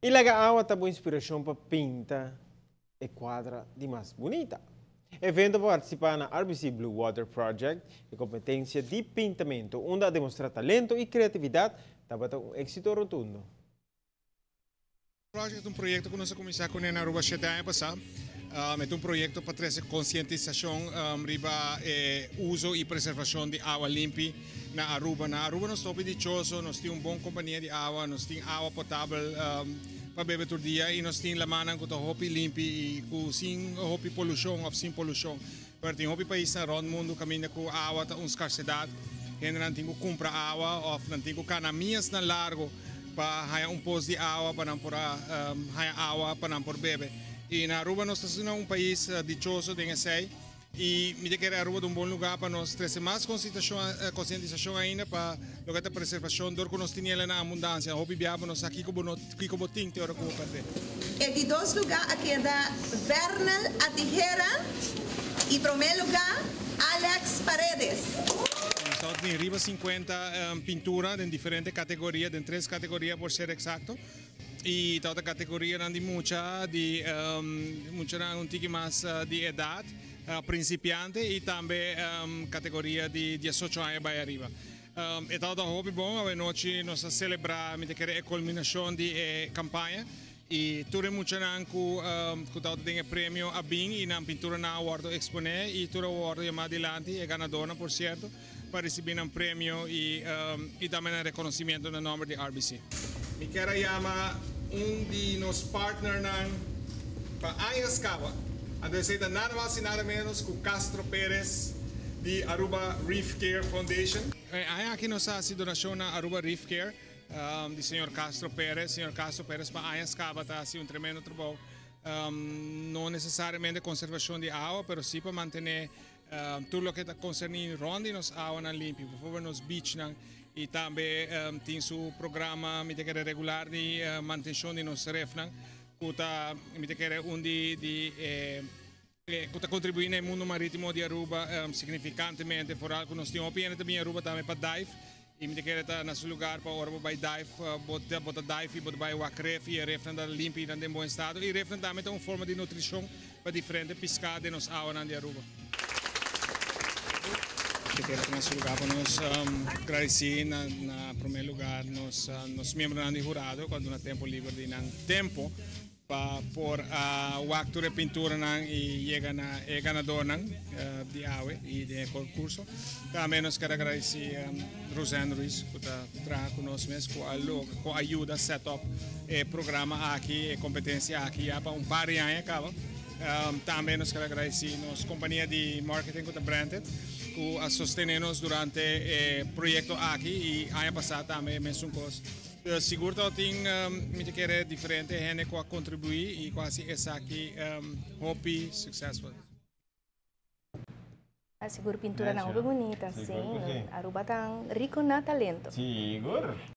E la agua tá boa inspiração para pinta e quadra de mais bonita. Evento para participar na RBC Blue Water Project e competência de pintamento, onde a demonstrar talento e criatividade, estava um êxito rotundo. O projeto é um projeto que nós começamos na Aruba 7 anos passados. É um projeto para trazer conscientização riba uso e preservação de água limpa na Aruba. Na Aruba nós estamos dichosos, nós temos uma boa companhia de água, nós temos água potável para beber todo dia e nós temos a que está hopi limpa e sem hopi poluição ou sem poluição. Porque tem hopi país na o mundo caminha com água tá uma escassidade, ainda não tem que comprar água ou não tem que caminhos na largo para posto de água para não por água para não por beber. E na Aruba nós estamos país dichoso de sei e me dizer que a Aruba é bom lugar para nós trazer mais conscientização ainda para lugar de preservação do que nós tínhamos na abundância. Hope biaba nós aqui como botim te ora como perder. E de dois lugares aqui é da Vernal Atijera e primeiro lugar Alex Paredes. Estamos em riba 50 pinturas em diferentes categorias, em 3 categorias por ser exato. E toda categoria de muita um tique mais de idade, principiante e também categoria de 18 anos para arriba. É todo hobby bom, a noite nós celebramos a culminação de campanha e tudo muito que todo tem prêmio a bem e na pintura na award exponer e tudo award mais adiante é ganadora por certo para receber um prêmio e também um reconhecimento no nome de RBC. Me quero chamar de nossos partners para Ayascawa. A dizer nada mais e nada menos que o Castro Pérez de Aruba Reef Care Foundation. Aqui nossa donação na Aruba Reef Care do Sr. Castro Pérez. Sr. Castro Pérez para Ayascawa está assim tremendo trabalho. Não necessariamente conservação de água, mas sim para manter tudo o que está concernendo onde nós água na limpa, por favor nos beach e também tem seu programa regular de manutenção de nos refnan que está contribuindo no mundo marítimo de Aruba significantemente por algo nós temos opinião também Aruba também para dive e me quer estar nesse lugar para Aruba by dive bota dive e bota by wakref e refnan da limpa e em bom estado e refnan também é uma forma de nutrição para diferentes pescados de nos água de Aruba. Que nesse lugar para nós agradecer na primeiro lugar nos membros do jurado quando no tempo livre de tempo para por o acto de pintura e chega na ganador de AWE e de concurso. Também nós quero agradecer Rosane Ruiz que está conosco com a ajuda a set up o programa aqui, a competência aqui para par de anos acaba. Também nós quero agradecer a nossa companhia de marketing que está Branded que a sostenernos durante o projeto aqui e ano passado também a mesma coisa. Seguro que tem que diferente gente que contribuir e quase essa aqui hobby successful. A seguro pintura não é bonita, sim. Aruba tão rico na talento. Seguro.